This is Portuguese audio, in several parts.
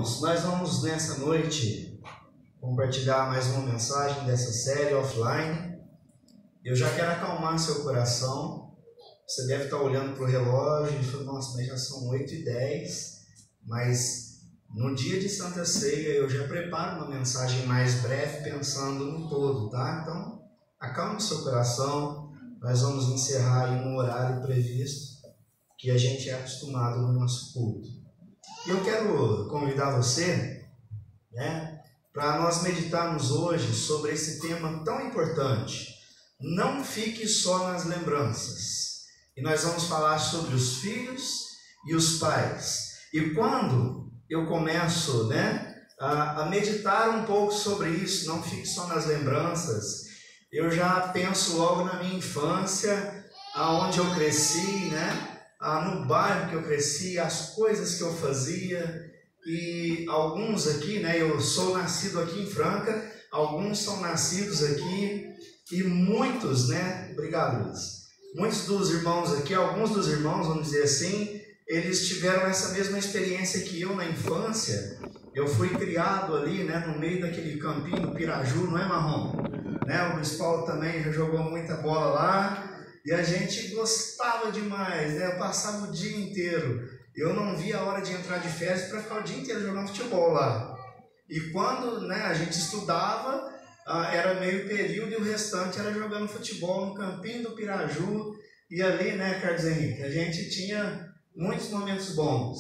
Irmãos, nós vamos nessa noite compartilhar mais uma mensagem dessa série offline. Eu já quero acalmar seu coração. Você deve estar olhando para o relógio e falando, nossa, mas já são 8h10. Mas no dia de Santa Ceia eu já preparo uma mensagem mais breve pensando no todo, tá? Então, acalme o seu coração. Nós vamos encerrar em um horário previsto que a gente é acostumado no nosso culto. E eu quero convidar você, para nós meditarmos hoje sobre esse tema tão importante. Não fique só nas lembranças. E nós vamos falar sobre os filhos e os pais. E quando eu começo a meditar um pouco sobre isso, não fique só nas lembranças, eu já penso logo na minha infância, aonde eu cresci, no bairro que eu cresci, as coisas que eu fazia. E alguns aqui, eu sou nascido aqui em Franca, alguns são nascidos aqui, e muitos, obrigado Luiz, muitos dos irmãos aqui, alguns dos irmãos, vamos dizer assim, eles tiveram essa mesma experiência que eu na infância. Eu fui criado ali, no meio daquele campinho do Piraju, não é, Marrom? O Luiz Paulo também já jogou muita bola lá. E a gente gostava demais, eu passava o dia inteiro. Eu não via a hora de entrar de férias para ficar o dia inteiro jogando futebol lá. E quando a gente estudava, era meio período e o restante era jogando futebol no campinho do Piraju. E ali, Carlos Henrique, a gente tinha muitos momentos bons.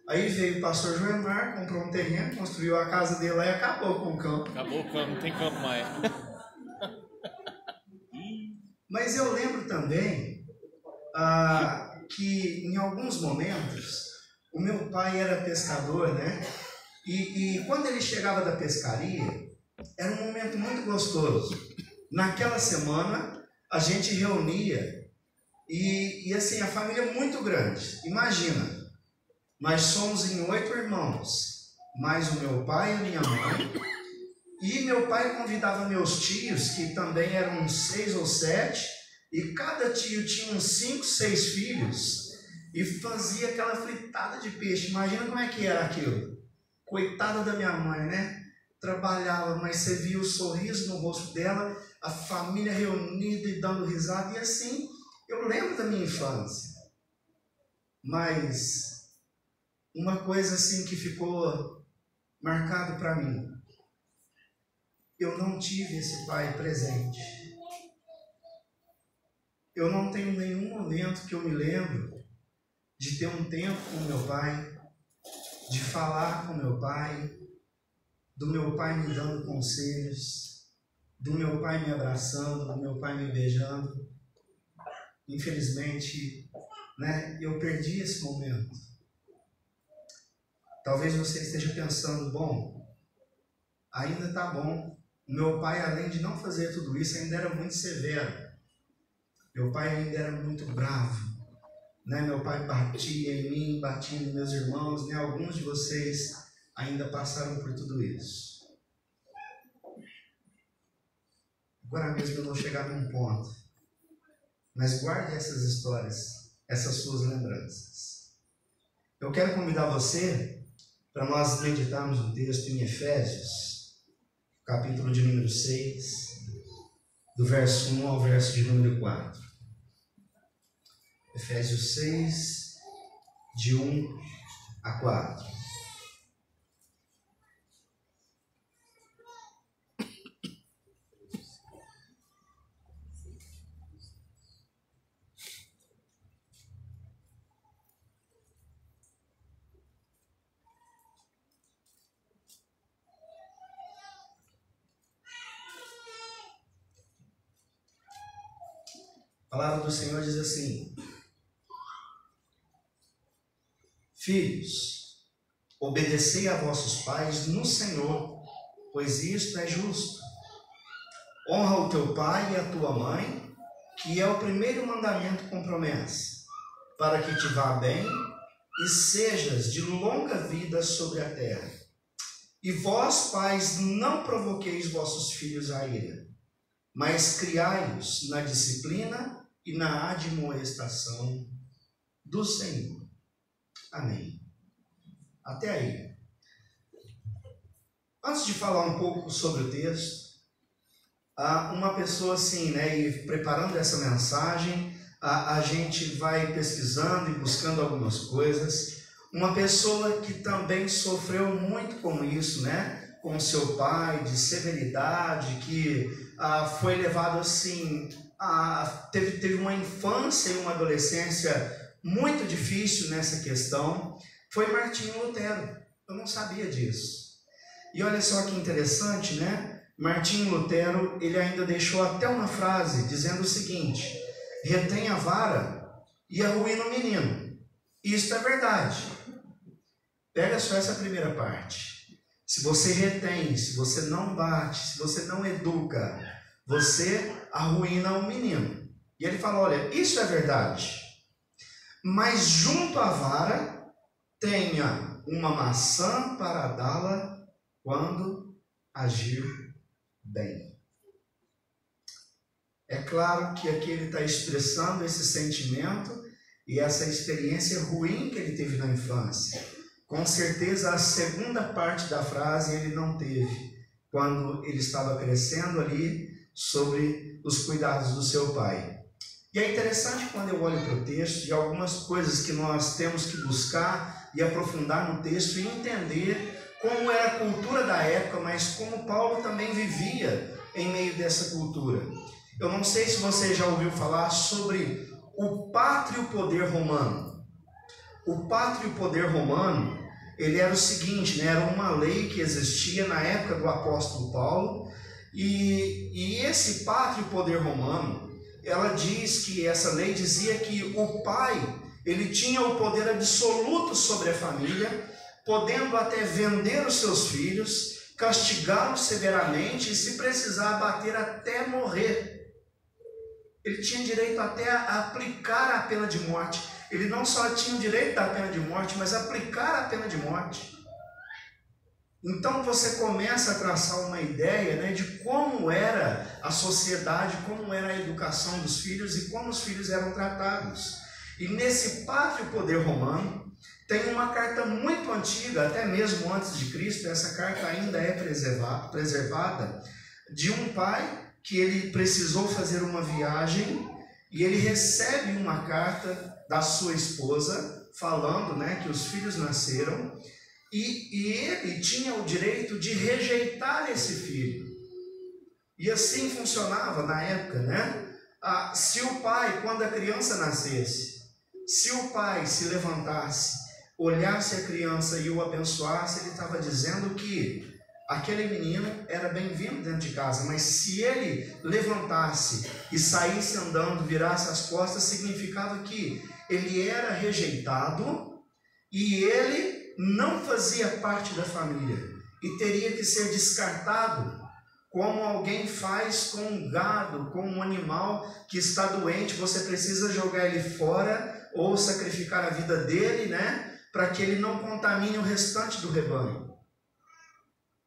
Aí veio o pastor Joemar, comprou um terreno, construiu a casa dele lá e acabou com o campo. Acabou o campo, não tem campo mais. Mas eu lembro também que em alguns momentos o meu pai era pescador, e quando ele chegava da pescaria era um momento muito gostoso. Naquela semana a gente reunia e assim, a família é muito grande. Imagina, nós somos em 8 irmãos, mais o meu pai e a minha mãe. E meu pai convidava meus tios, que também eram 6 ou 7, e cada tio tinha uns 5, 6 filhos, e fazia aquela fritada de peixe. Imagina como é que era aquilo. Coitada da minha mãe, trabalhava, mas você via o sorriso no rosto dela, a família reunida e dando risada, e assim, eu lembro da minha infância. Mas uma coisa assim que ficou marcado para mim: eu não tive esse pai presente. Eu não tenho nenhum momento que eu me lembro de ter um tempo com meu pai, de falar com meu pai, do meu pai me dando conselhos, do meu pai me abraçando, do meu pai me beijando. Infelizmente, eu perdi esse momento. Talvez você esteja pensando, bom, ainda está bom. O meu pai, além de não fazer tudo isso, ainda era muito severo. Meu pai ainda era muito bravo. Meu pai batia em mim, batia nos meus irmãos. Alguns de vocês ainda passaram por tudo isso. Agora mesmo eu vou chegar num ponto. Mas guarde essas histórias, essas suas lembranças. Eu quero convidar você para nós meditarmos um texto em Efésios, capítulo de número 6, do verso 1 ao verso de número 4. Efésios 6, de 1 a 4. A palavra do Senhor diz assim: Filhos, obedecei a vossos pais no Senhor, pois isto é justo. Honra o teu pai e a tua mãe, que é o primeiro mandamento com promessa, para que te vá bem e sejas de longa vida sobre a terra. E vós, pais, não provoqueis vossos filhos à ira, mas criai-os na disciplina e na admoestação do Senhor. Amém. Até aí. Antes de falar um pouco sobre o texto, uma pessoa assim, né, e preparando essa mensagem, a gente vai pesquisando e buscando algumas coisas. Uma pessoa que também sofreu muito com isso, né, com seu pai, de severidade, que foi levado assim, teve uma infância e uma adolescência muito difícil nessa questão, foi Martinho Lutero. Eu não sabia disso. E olha só que interessante, né? Martinho Lutero, ele ainda deixou até uma frase dizendo o seguinte: retém a vara e arruína o menino. Isso é verdade. Pega só essa primeira parte. Se você retém, se você não bate, se você não educa, você arruína o menino. E ele fala, olha, isso é verdade. Mas junto à vara, tenha uma maçã para dá-la quando agir bem. É claro que aqui ele está expressando esse sentimento e essa experiência ruim que ele teve na infância. Com certeza a segunda parte da frase ele não teve quando ele estava crescendo ali sobre os cuidados do seu pai. E é interessante quando eu olho para o texto e algumas coisas que nós temos que buscar e aprofundar no texto e entender como era a cultura da época, mas como Paulo também vivia em meio dessa cultura. Eu não sei se você já ouviu falar sobre o pátrio poder romano. O pátrio poder romano, ele era o seguinte, né? Era uma lei que existia na época do apóstolo Paulo, e esse pátrio poder romano, ela diz que essa lei dizia que o pai, ele tinha o poder absoluto sobre a família, podendo até vender os seus filhos, castigá-los severamente e, se precisar, bater até morrer. Ele tinha direito até a aplicar a pena de morte. Ele não só tinha o direito da pena de morte, mas aplicar a pena de morte. Então você começa a traçar uma ideia, né, de como era a sociedade, como era a educação dos filhos e como os filhos eram tratados. E nesse pátrio poder romano, tem uma carta muito antiga, até mesmo antes de Cristo, essa carta ainda é preservada, de um pai que ele precisou fazer uma viagem e ele recebe uma carta da sua esposa falando, né, que os filhos nasceram e ele tinha o direito de rejeitar esse filho. E assim funcionava na época, né? Se o pai, quando a criança nascesse, se o pai se levantasse, olhasse a criança e o abençoasse, ele estava dizendo que aquele menino era bem-vindo dentro de casa, mas se ele levantasse e saísse andando, virasse as costas, significava que ele era rejeitado e ele não fazia parte da família e teria que ser descartado, como alguém faz com um gado, com um animal que está doente. Você precisa jogar ele fora ou sacrificar a vida dele, né, para que ele não contamine o restante do rebanho.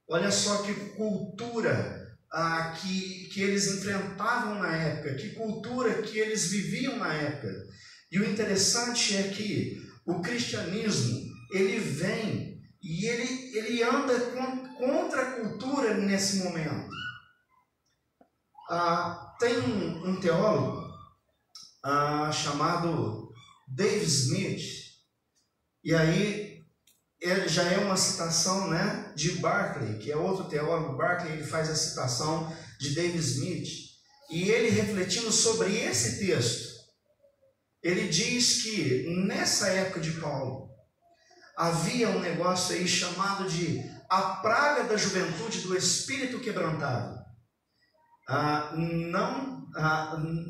Olha só que cultura que eles enfrentavam na época, que cultura que eles viviam na época. E o interessante é que o cristianismo, ele vem e ele anda contra a cultura nesse momento. Tem um teólogo chamado David Smith, e aí já é uma citação, né, de Barclay, que é outro teólogo. Barclay, ele faz a citação de David Smith, e ele refletindo sobre esse texto, ele diz que nessa época de Paulo havia um negócio aí chamado de a praga da juventude do espírito quebrantado.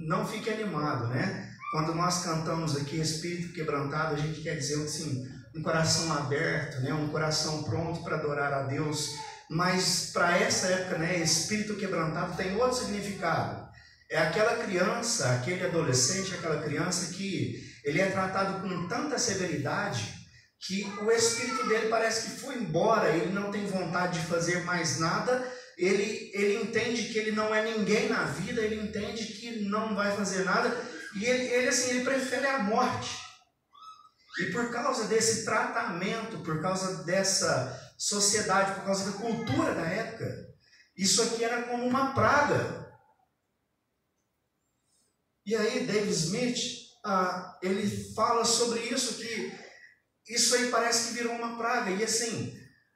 Não fique animado, né? Quando nós cantamos aqui espírito quebrantado, a gente quer dizer assim, um coração aberto, né? Um coração pronto para adorar a Deus. Mas para essa época, né, espírito quebrantado tem outro significado. É aquela criança, aquele adolescente, aquela criança que ele é tratado com tanta severidade que o espírito dele parece que foi embora, ele não tem vontade de fazer mais nada, ele entende que ele não é ninguém na vida, ele entende que não vai fazer nada, e ele prefere a morte. E por causa desse tratamento, por causa dessa sociedade, por causa da cultura da época. Isso aqui era como uma praga. E aí David Smith, ele fala sobre isso, que isso aí parece que virou uma praga. E assim,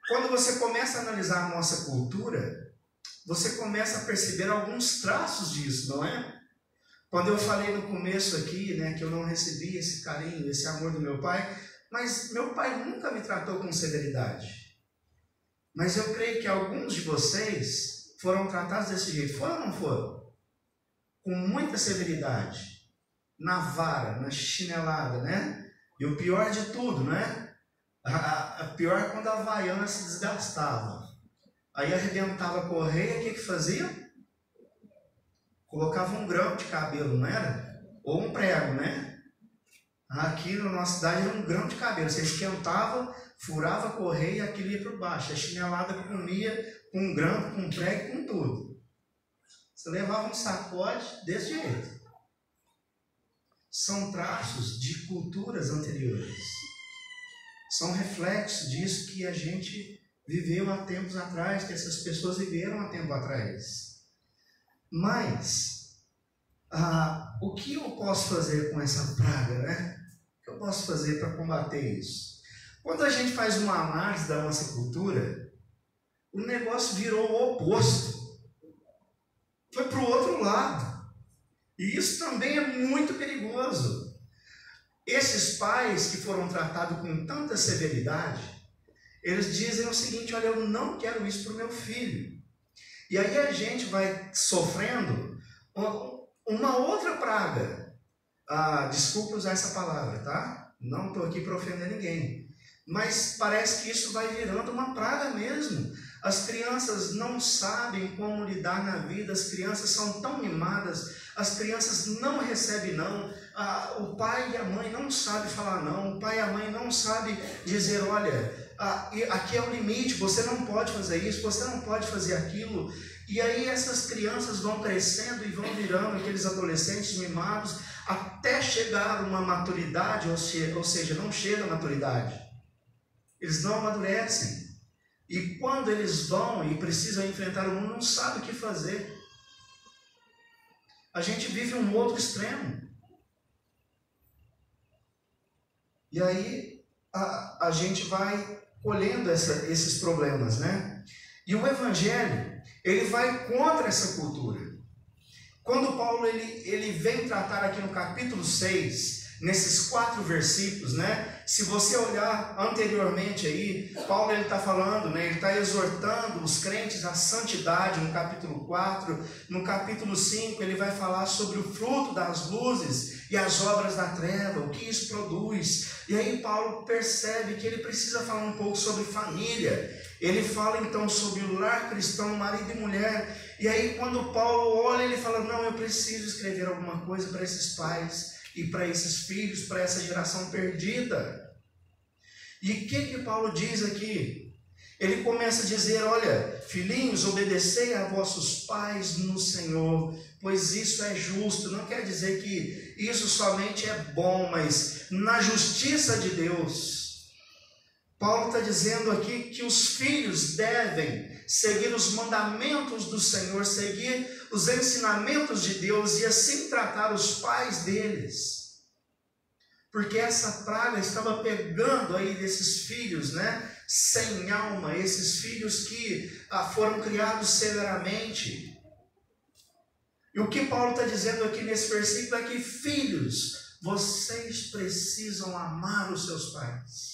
quando você começa a analisar a nossa cultura, você começa a perceber alguns traços disso, não é? Quando eu falei no começo aqui, né, que eu não recebi esse carinho, esse amor do meu pai, mas meu pai nunca me tratou com severidade. Mas eu creio que alguns de vocês foram tratados desse jeito. Foram ou não foram? Com muita severidade. Na vara, na chinelada, né? E o pior de tudo, né? A pior é quando a havaiana se desgastava. Aí arrebentava a correia, o que fazia? Colocava um grão de cabelo, não era? Ou um prego, né? Aqui na nossa cidade era um grão de cabelo. Você esquentava, furava a correia e aquilo ia por baixo. A chinelada comia com um grão, com um prego, com tudo. Você levava um sacode desse jeito. São traços de culturas anteriores. São reflexos disso que a gente viveu há tempos atrás, que essas pessoas viveram há tempo atrás. Mas, o que eu posso fazer com essa praga, né? O que eu posso fazer para combater isso? Quando a gente faz uma análise da nossa cultura, o negócio virou o oposto. Foi para o outro lado. E isso também é muito perigoso. Esses pais que foram tratados com tanta severidade, eles dizem o seguinte: olha, eu não quero isso para o meu filho. E aí a gente vai sofrendo uma outra praga. Desculpa usar essa palavra, tá? Não estou aqui para ofender ninguém. Mas parece que isso vai virando uma praga mesmo. As crianças não sabem como lidar na vida, as crianças são tão mimadas, as crianças não recebem não, o pai e a mãe não sabem falar não, o pai e a mãe não sabem dizer, olha, aqui é o limite, você não pode fazer isso, você não pode fazer aquilo. E aí essas crianças vão crescendo e vão virando aqueles adolescentes mimados até chegar a uma maturidade, ou seja, não chega à maturidade. Eles não amadurecem. E quando eles vão e precisam enfrentar o mundo, não sabem o que fazer. A gente vive um outro extremo. E aí a gente vai colhendo esses problemas, né? E o Evangelho, ele vai contra essa cultura. Quando Paulo ele vem tratar aqui no capítulo 6, nesses 4 versículos, né? Se você olhar anteriormente aí, Paulo ele está falando, né? Ele está exortando os crentes à santidade no capítulo 4. No capítulo 5 ele vai falar sobre o fruto das luzes e as obras da treva, o que isso produz. E aí Paulo percebe que ele precisa falar um pouco sobre família. Ele fala então sobre o lar cristão, marido e mulher. E aí quando Paulo olha, ele fala, não, eu preciso escrever alguma coisa para esses pais e para esses filhos, para essa geração perdida. E o que Paulo diz aqui? Ele começa a dizer, olha, filhinhos, obedecei a vossos pais no Senhor, pois isso é justo. Não quer dizer que isso somente é bom, mas na justiça de Deus. Paulo está dizendo aqui que os filhos devem seguir os mandamentos do Senhor, seguir os ensinamentos de Deus e assim tratar os pais deles. Porque essa praga estava pegando aí desses filhos, né? Sem alma, esses filhos que foram criados severamente. E o que Paulo está dizendo aqui nesse versículo é que, filhos, vocês precisam amar os seus pais.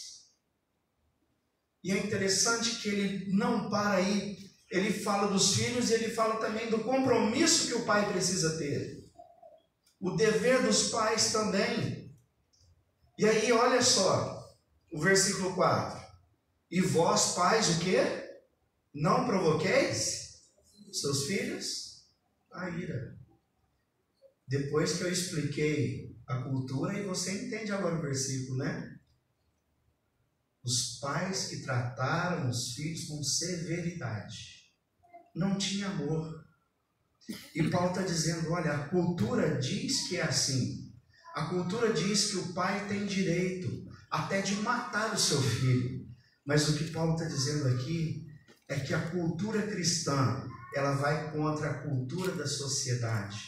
E é interessante que ele não para aí, ele fala dos filhos e ele fala também do compromisso que o pai precisa ter. O dever dos pais também. E aí, olha só, o versículo 4. E vós, pais, o quê? Não provoqueis seus filhos a ira. Depois que eu expliquei a cultura, e você entende agora o versículo, né? Os pais que trataram os filhos com severidade. Não tinha amor. E Paulo está dizendo, olha, a cultura diz que é assim. A cultura diz que o pai tem direito até de matar o seu filho. Mas o que Paulo está dizendo aqui é que a cultura cristã, ela vai contra a cultura da sociedade.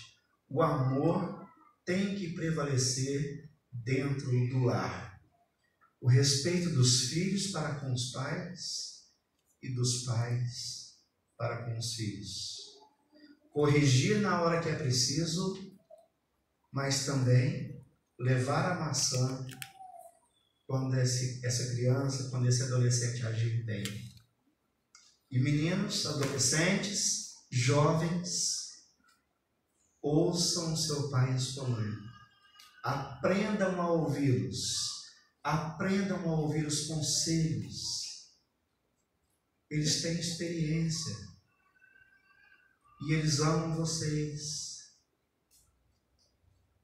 O amor tem que prevalecer dentro do lar. O respeito dos filhos para com os pais e dos pais para com os filhos. Corrigir na hora que é preciso, mas também levar a maçã quando essa criança, quando esse adolescente agir bem. E meninos, adolescentes, jovens, ouçam seu pai e sua mãe. Aprendam a ouvi-los. Aprendam a ouvir os conselhos. Eles têm experiência. E eles amam vocês.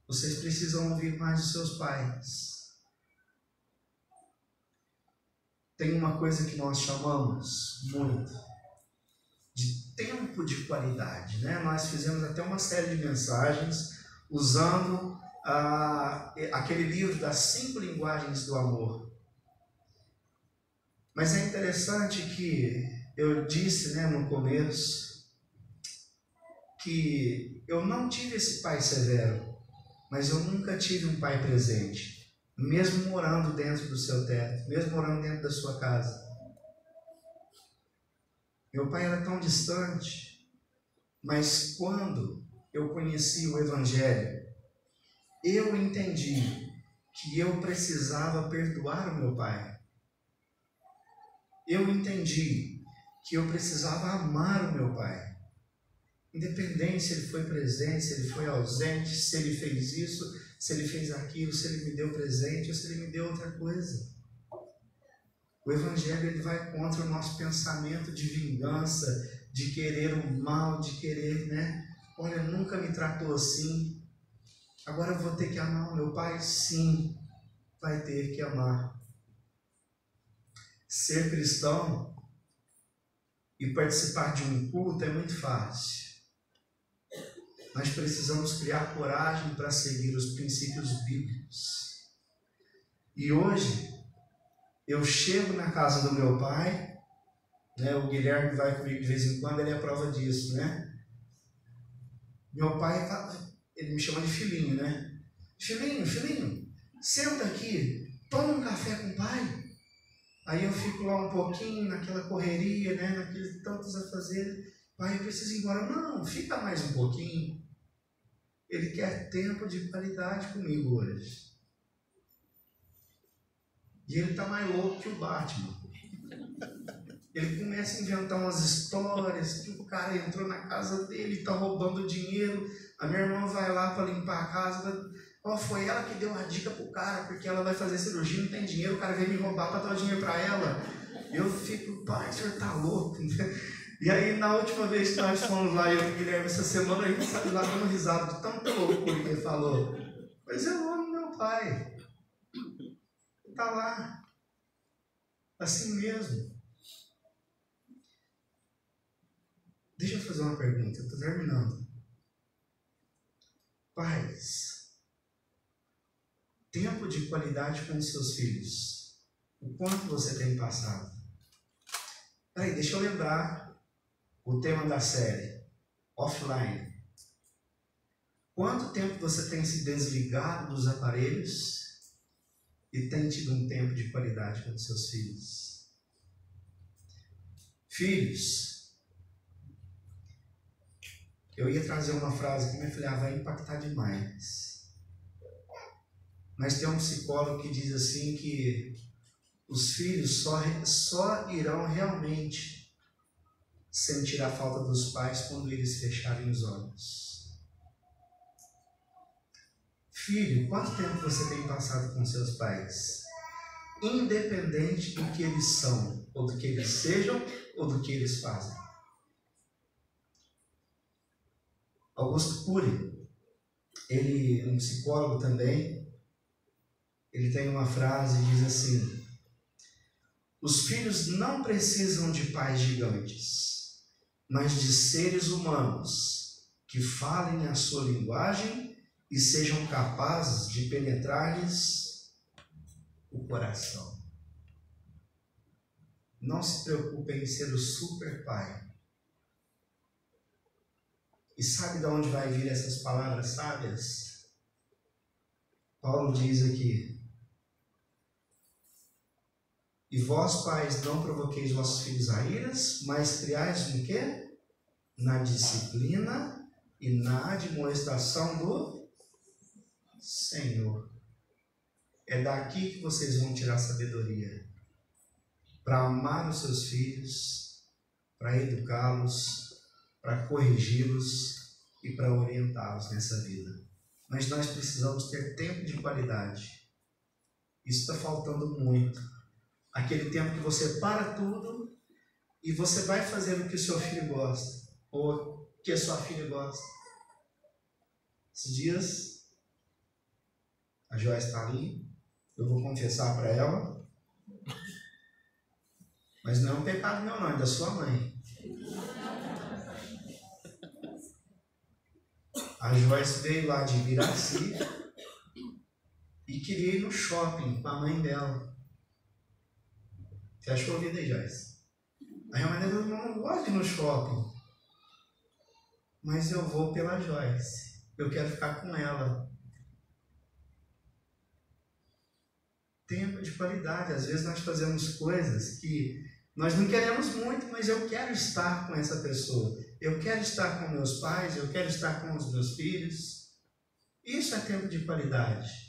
Vocês precisam ouvir mais os seus pais. Tem uma coisa que nós chamamos muito de tempo de qualidade, né? Nós fizemos até uma série de mensagens usando aquele livro das 5 linguagens do amor. Mas é interessante que eu disse, né, no começo que eu não tive esse pai severo, mas eu nunca tive um pai presente. Mesmo morando dentro do seu teto, mesmo morando dentro da sua casa. Meu pai era tão distante, mas quando eu conheci o Evangelho, eu entendi que eu precisava perdoar o meu pai. Eu entendi que eu precisava amar o meu pai. Independente se ele foi presente, se ele foi ausente, se ele fez isso, se ele fez aquilo, se ele me deu presente ou se ele me deu outra coisa. O Evangelho ele vai contra o nosso pensamento de vingança, de querer o mal, de querer, né? Olha, nunca me tratou assim, agora eu vou ter que amar o meu pai? Sim, vai ter que amar. Ser cristão e participar de um culto é muito fácil. Nós precisamos criar coragem para seguir os princípios bíblicos. E hoje, eu chego na casa do meu pai, né? O Guilherme vai comigo de vez em quando, ele é a prova disso, né? Meu pai, ele me chama de filhinho, né? Filhinho, senta aqui, toma um café com o pai. Aí eu fico lá um pouquinho, naquela correria, né? Naqueles tantos a fazer. Pai, eu preciso ir embora. Não, fica mais um pouquinho. Ele quer tempo de qualidade comigo hoje. E ele está mais louco que o Batman. Ele começa a inventar umas histórias que o cara entrou na casa dele e está roubando dinheiro. A minha irmã vai lá para limpar a casa. Foi ela que deu uma dica pro cara, porque ela vai fazer cirurgia, não tem dinheiro, o cara veio me roubar para dar o dinheiro para ela. Eu fico, pai, o senhor tá louco. E aí, na última vez que nós fomos lá, eu e o Guilherme, essa semana, a gente saiu lá dando risada de tanta loucura que ele falou. Mas eu amo meu pai. Ele tá lá. Assim mesmo. Deixa eu fazer uma pergunta, eu estou terminando. Pais, tempo de qualidade com os seus filhos. O quanto você tem passado? Peraí, deixa eu lembrar o tema da série, offline. Quanto tempo você tem se desligado dos aparelhos e tem tido um tempo de qualidade com os seus filhos? Filhos, eu ia trazer uma frase que minha filha vai impactar demais. Mas tem um psicólogo que diz assim que os filhos só irão realmente sentir a falta dos pais quando eles fecharem os olhos. Filho, quanto tempo você tem passado com seus pais? Independente do que eles são, ou do que eles sejam, ou do que eles fazem. Augusto Cury, ele, um psicólogo também, ele tem uma frase que diz assim: os filhos não precisam de pais gigantes, mas de seres humanos que falem a sua linguagem e sejam capazes de penetrar-lhes o coração. Não se preocupe em ser o super pai. E sabe de onde vai vir essas palavras sábias? Paulo diz aqui: e vós, pais, não provoqueis vossos filhos a iras, mas criais no quê? Na disciplina e na admoestação do Senhor. É daqui que vocês vão tirar sabedoria. Para amar os seus filhos, para educá-los, para corrigi-los e para orientá-los nessa vida. Mas nós precisamos ter tempo de qualidade. Isso está faltando muito. Aquele tempo que você para tudo e você vai fazer o que o seu filho gosta, ou o que a sua filha gosta. Esses dias, a Joyce está ali, eu vou confessar para ela, mas não é um pecado meu não, é da sua mãe. A Joyce veio lá de Ibiraci e queria ir no shopping com a mãe dela. Você achou a vida aí, Joyce? A minha mãe dela não gosta de ir no shopping, mas eu vou pela Joyce. Eu quero ficar com ela. Tempo de qualidade. Às vezes nós fazemos coisas que nós não queremos muito, mas eu quero estar com essa pessoa. Eu quero estar com meus pais, eu quero estar com os meus filhos. Isso é tempo de qualidade.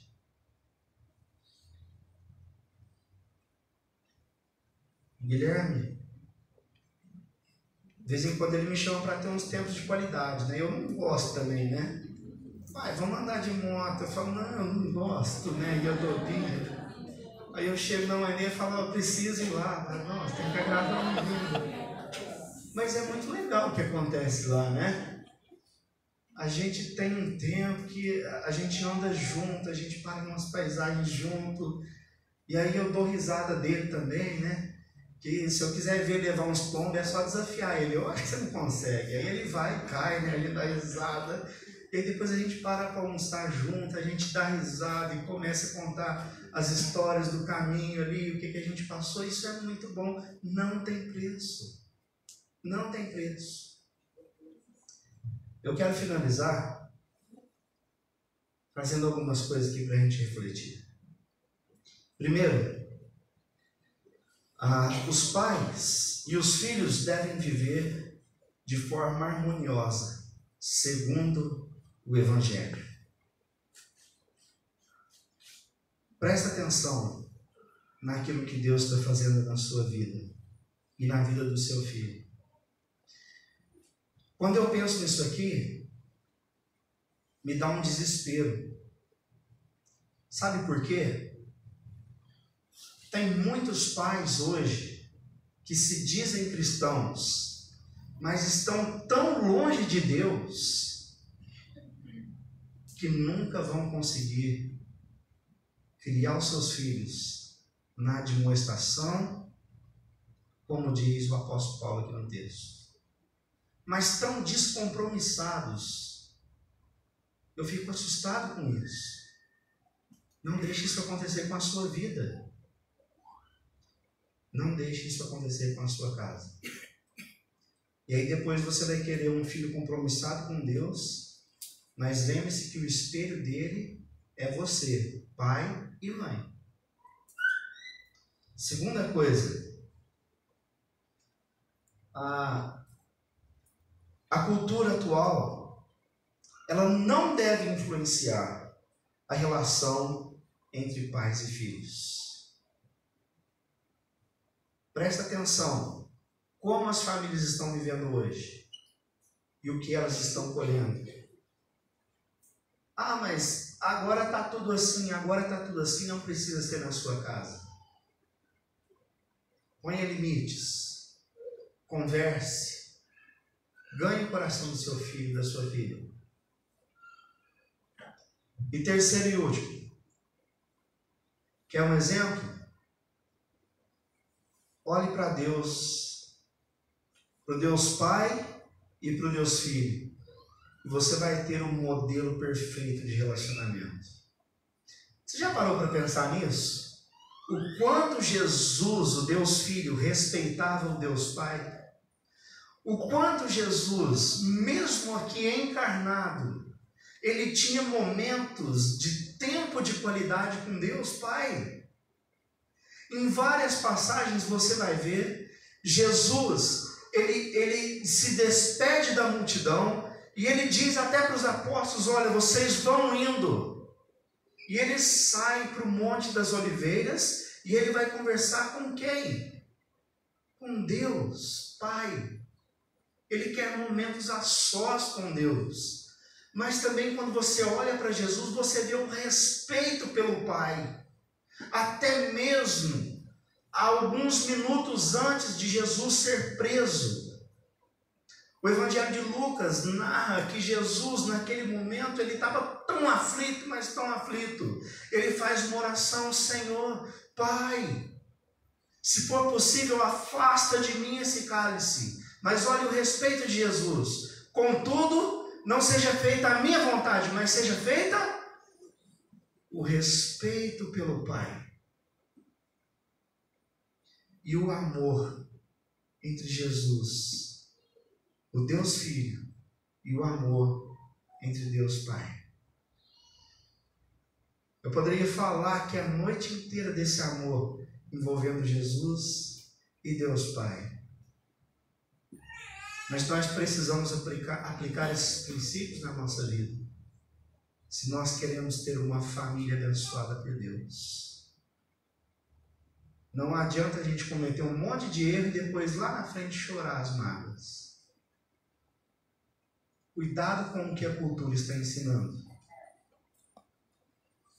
Guilherme, de vez em quando ele me chama para ter uns tempos de qualidade, né? Eu não gosto também, né? Pai, vamos andar de moto. Eu falo, não, eu não gosto, né? E eu dou dinheiro. Aí eu chego na manhã e falo, eu preciso ir lá. Nossa, tem que agradar o menino. Mas é muito legal o que acontece lá, né? A gente tem um tempo que a gente anda junto, a gente para em umas paisagens junto. E aí eu dou risada dele também, né? Que se eu quiser ver ele levar uns tombos, é só desafiar ele. Eu acho que você não consegue. Aí ele vai e cai, né? A gente dá risada. E aí depois a gente para almoçar junto, a gente dá risada e começa a contar as histórias do caminho ali, o que a gente passou. Isso é muito bom. Não tem preço. Não tem preço. Eu quero finalizar fazendo algumas coisas aqui para a gente refletir. Primeiro, os pais e os filhos devem viver de forma harmoniosa, segundo o Evangelho. Presta atenção naquilo que Deus está fazendo na sua vida e na vida do seu filho. Quando eu penso nisso aqui, me dá um desespero. Sabe por quê? Tem muitos pais hoje que se dizem cristãos, mas estão tão longe de Deus que nunca vão conseguir criar os seus filhos na admoestação, como diz o apóstolo Paulo aqui no texto. Mas tão descompromissados. Eu fico assustado com isso. Não deixe isso acontecer com a sua vida. Não deixe isso acontecer com a sua casa. E aí depois você vai querer um filho compromissado com Deus, mas lembre-se que o espelho dele é você, pai e mãe. Segunda coisa, a cultura atual, ela não deve influenciar a relação entre pais e filhos. Presta atenção, como as famílias estão vivendo hoje e o que elas estão colhendo. Mas agora está tudo assim, não precisa ser na sua casa. Ponha limites, converse, ganhe o coração do seu filho, da sua filha. E terceiro e último, quer um exemplo? Olhe para Deus, para o Deus Pai e para o Deus Filho. E você vai ter um modelo perfeito de relacionamento. Você já parou para pensar nisso? o quanto Jesus, o Deus Filho, respeitava o Deus Pai, o quanto Jesus, mesmo aqui encarnado, ele tinha momentos de tempo de qualidade com Deus Pai. Em várias passagens você vai ver, Jesus, ele se despede da multidão e ele diz até para os apóstolos, olha, vocês vão indo. E ele sai para o Monte das Oliveiras e ele vai conversar com quem? Com Deus Pai. Ele quer momentos a sós com Deus. Mas também quando você olha para Jesus, você vê o respeito pelo Pai. Até mesmo alguns minutos antes de Jesus ser preso. O Evangelho de Lucas narra que Jesus, naquele momento, ele estava tão aflito, mas tão aflito. Ele faz uma oração, Senhor, Pai, se for possível, afasta de mim esse cálice. Mas olha o respeito de Jesus. Contudo, não seja feita a minha vontade, mas seja feita o respeito pelo Pai. E o amor entre Jesus, o Deus Filho, e o amor entre Deus Pai. Eu poderia falar que a noite inteira desse amor envolvendo Jesus e Deus Pai. Mas nós precisamos aplicar esses princípios na nossa vida, se nós queremos ter uma família abençoada por Deus. Não adianta a gente cometer um monte de erro e depois lá na frente chorar as mágoas. Cuidado com o que a cultura está ensinando.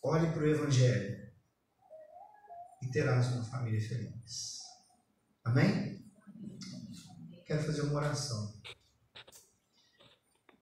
Olhe para o Evangelho e terás uma família feliz. Amém? Quero fazer uma oração.